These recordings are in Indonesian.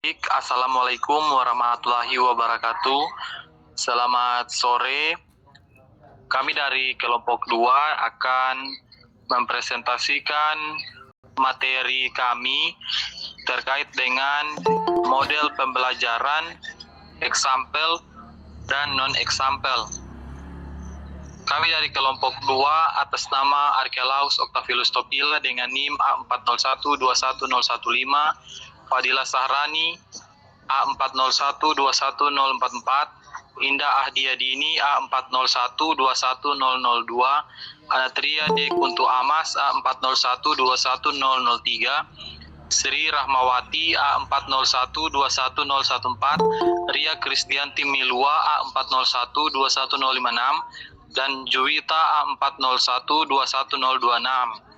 Assalamualaikum warahmatullahi wabarakatuh. Selamat sore. Kami dari kelompok 2 akan mempresentasikan materi kami terkait dengan model pembelajaran example dan non-example. Kami dari kelompok 2 atas nama Archelaus Octavius Topila dengan NIM A40121015, Fadila Sahrani A40121044, Indah Ahdiadini A40121002, Anatria D. Kuntu Amas A40121003, Sri Rahmawati A40121014, Ria Kristianti Milua A40121056, dan Juwita A40121026.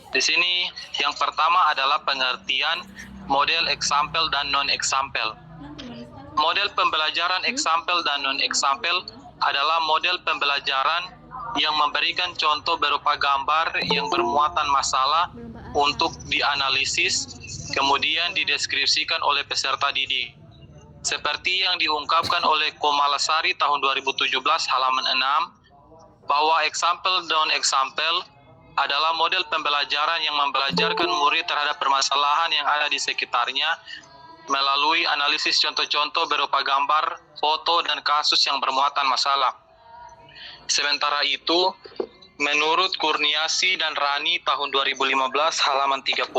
Di sini yang pertama adalah pengertian model example dan non-example. Model pembelajaran example dan non-example adalah model pembelajaran yang memberikan contoh berupa gambar yang bermuatan masalah untuk dianalisis, kemudian dideskripsikan oleh peserta didik. Seperti yang diungkapkan oleh Komalasari tahun 2017 halaman 6, bahwa example dan non-example adalah model pembelajaran yang membelajarkan murid terhadap permasalahan yang ada di sekitarnya melalui analisis contoh-contoh berupa gambar, foto, dan kasus yang bermuatan masalah. Sementara itu, menurut Kurniasi dan Rani tahun 2015 halaman 33,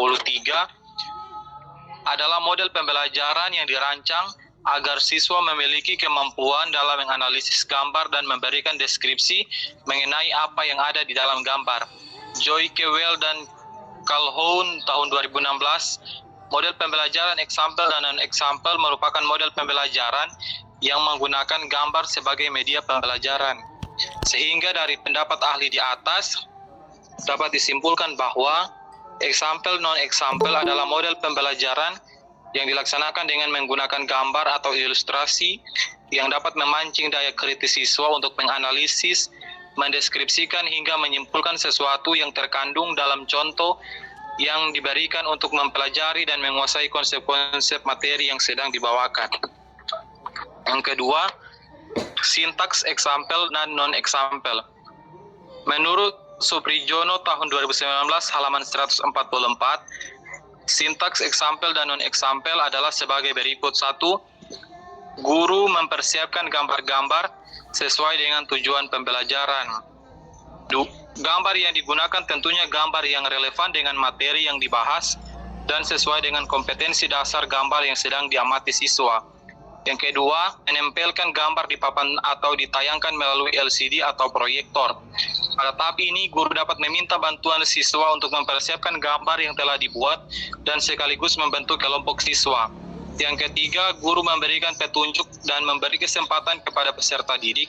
adalah model pembelajaran yang dirancang agar siswa memiliki kemampuan dalam menganalisis gambar dan memberikan deskripsi mengenai apa yang ada di dalam gambar. Joy Kewell dan Calhoun tahun 2016, model pembelajaran example dan non-example merupakan model pembelajaran yang menggunakan gambar sebagai media pembelajaran. Sehingga dari pendapat ahli di atas, dapat disimpulkan bahwa example non-example adalah model pembelajaran yang dilaksanakan dengan menggunakan gambar atau ilustrasi yang dapat memancing daya kritis siswa untuk menganalisis, mendeskripsikan hingga menyimpulkan sesuatu yang terkandung dalam contoh yang diberikan untuk mempelajari dan menguasai konsep-konsep materi yang sedang dibawakan. Yang kedua, sintaks example dan non-example. Menurut Suprijono tahun 2019 halaman 144, sintaks example dan non-example adalah sebagai berikut. 1. Guru mempersiapkan gambar-gambar sesuai dengan tujuan pembelajaran. Gambar yang digunakan tentunya gambar yang relevan dengan materi yang dibahas dan sesuai dengan kompetensi dasar gambar yang sedang diamati siswa. Yang kedua, menempelkan gambar di papan atau ditayangkan melalui LCD atau proyektor. Pada tahap ini, guru dapat meminta bantuan siswa untuk mempersiapkan gambar yang telah dibuat dan sekaligus membentuk kelompok siswa. Yang ketiga, guru memberikan petunjuk dan memberi kesempatan kepada peserta didik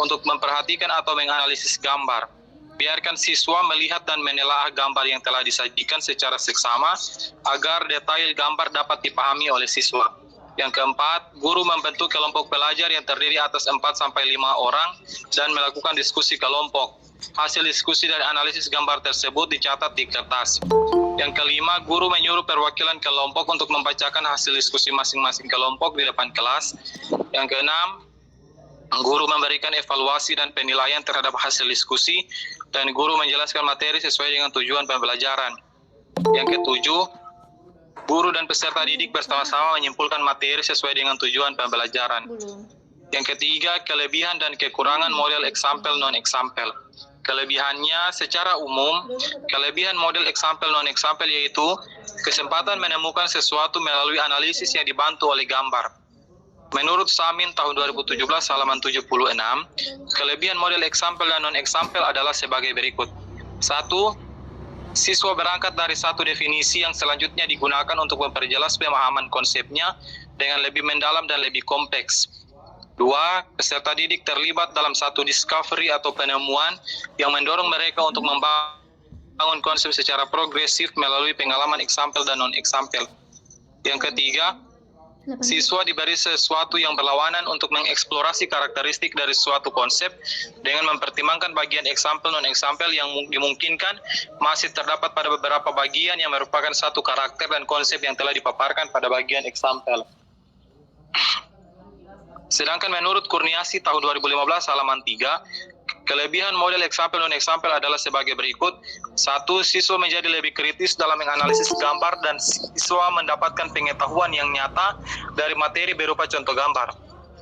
untuk memperhatikan atau menganalisis gambar. Biarkan siswa melihat dan menelaah gambar yang telah disajikan secara seksama agar detail gambar dapat dipahami oleh siswa. Yang keempat, guru membentuk kelompok pelajar yang terdiri atas 4-5 orang dan melakukan diskusi kelompok. Hasil diskusi dan analisis gambar tersebut dicatat di kertas. Yang kelima, guru menyuruh perwakilan kelompok untuk membacakan hasil diskusi masing-masing kelompok di depan kelas. Yang keenam, guru memberikan evaluasi dan penilaian terhadap hasil diskusi dan guru menjelaskan materi sesuai dengan tujuan pembelajaran. Yang ketujuh, guru dan peserta didik bersama-sama menyimpulkan materi sesuai dengan tujuan pembelajaran. Yang ketiga, kelebihan dan kekurangan model example non-example. Kelebihannya secara umum, kelebihan model example non-example yaitu kesempatan menemukan sesuatu melalui analisis yang dibantu oleh gambar. Menurut Samin tahun 2017 halaman 76, kelebihan model example dan non-example adalah sebagai berikut. 1. Siswa berangkat dari satu definisi yang selanjutnya digunakan untuk memperjelas pemahaman konsepnya dengan lebih mendalam dan lebih kompleks. 2. Peserta didik terlibat dalam satu discovery atau penemuan yang mendorong mereka untuk membangun konsep secara progresif melalui pengalaman example dan non-example. Yang ketiga, Siswa diberi sesuatu yang berlawanan untuk mengeksplorasi karakteristik dari suatu konsep dengan mempertimbangkan bagian eksampel non-eksampel yang dimungkinkan masih terdapat pada beberapa bagian yang merupakan satu karakter dan konsep yang telah dipaparkan pada bagian eksampel. Sedangkan menurut Kurniasi tahun 2015 halaman 3, kelebihan model eksampel non-eksampel adalah sebagai berikut. 1. Siswa menjadi lebih kritis dalam menganalisis gambar dan siswa mendapatkan pengetahuan yang nyata dari materi berupa contoh gambar.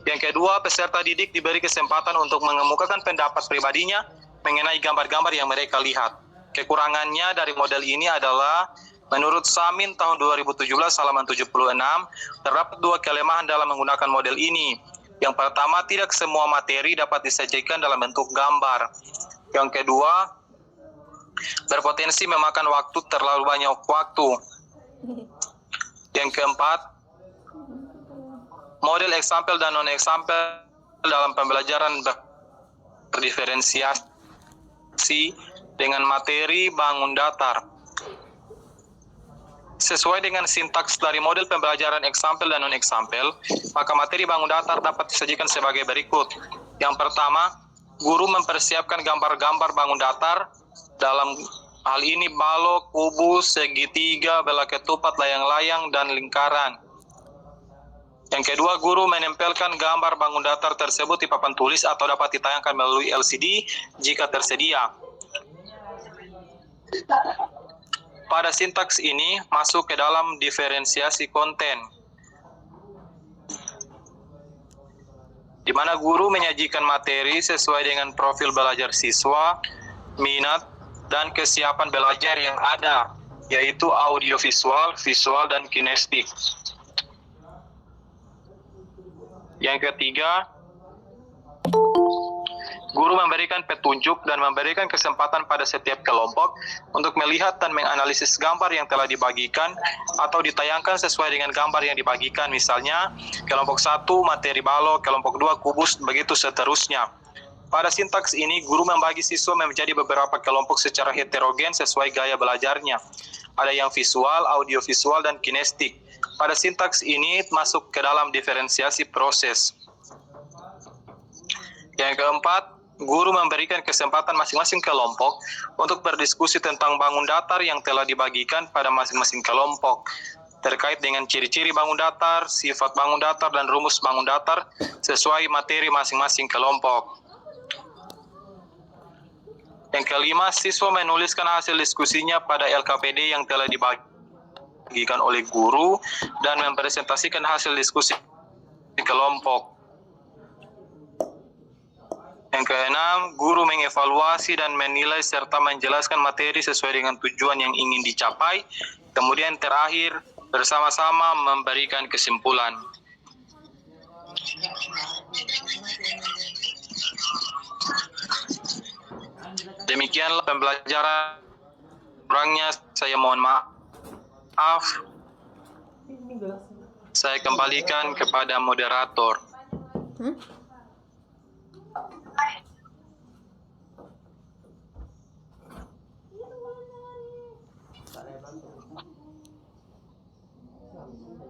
Yang kedua, peserta didik diberi kesempatan untuk mengemukakan pendapat pribadinya mengenai gambar-gambar yang mereka lihat. Kekurangannya dari model ini adalah menurut Samin tahun 2017 halaman 76, terdapat 2 kelemahan dalam menggunakan model ini. Yang pertama, tidak semua materi dapat disajikan dalam bentuk gambar. Yang kedua, berpotensi memakan waktu terlalu banyak waktu. Yang keempat, model eksampel dan non-eksampel dalam pembelajaran berdiferensiasi dengan materi bangun datar. Sesuai dengan sintaks dari model pembelajaran eksampel dan non-eksampel, maka materi bangun datar dapat disajikan sebagai berikut. Yang pertama, guru mempersiapkan gambar-gambar bangun datar, dalam hal ini balok, kubus, segitiga, bola ketupat, layang-layang, dan lingkaran. Yang kedua, guru menempelkan gambar bangun datar tersebut di papan tulis atau dapat ditayangkan melalui LCD jika tersedia. Pada sintaks ini masuk ke dalam diferensiasi konten, di mana guru menyajikan materi sesuai dengan profil belajar siswa, minat, dan kesiapan belajar yang ada, yaitu audiovisual, visual, dan kinestik. Yang ketiga, guru memberikan petunjuk dan memberikan kesempatan pada setiap kelompok untuk melihat dan menganalisis gambar yang telah dibagikan atau ditayangkan sesuai dengan gambar yang dibagikan. Misalnya, kelompok 1 materi balok, kelompok 2 kubus, begitu seterusnya. Pada sintaks ini, guru membagi siswa menjadi beberapa kelompok secara heterogen sesuai gaya belajarnya. Ada yang visual, audiovisual, dan kinestik. Pada sintaks ini masuk ke dalam diferensiasi proses. Yang keempat, guru memberikan kesempatan masing-masing kelompok untuk berdiskusi tentang bangun datar yang telah dibagikan pada masing-masing kelompok, terkait dengan ciri-ciri bangun datar, sifat bangun datar, dan rumus bangun datar sesuai materi masing-masing kelompok. Yang kelima, siswa menuliskan hasil diskusinya pada LKPD yang telah dibagikan oleh guru dan mempresentasikan hasil diskusi di kelompok. Yang keenam, guru mengevaluasi dan menilai serta menjelaskan materi sesuai dengan tujuan yang ingin dicapai. Kemudian terakhir, bersama-sama memberikan kesimpulan. Demikianlah pembelajaran. Kurangnya saya mohon maaf. Saya kembalikan kepada moderator.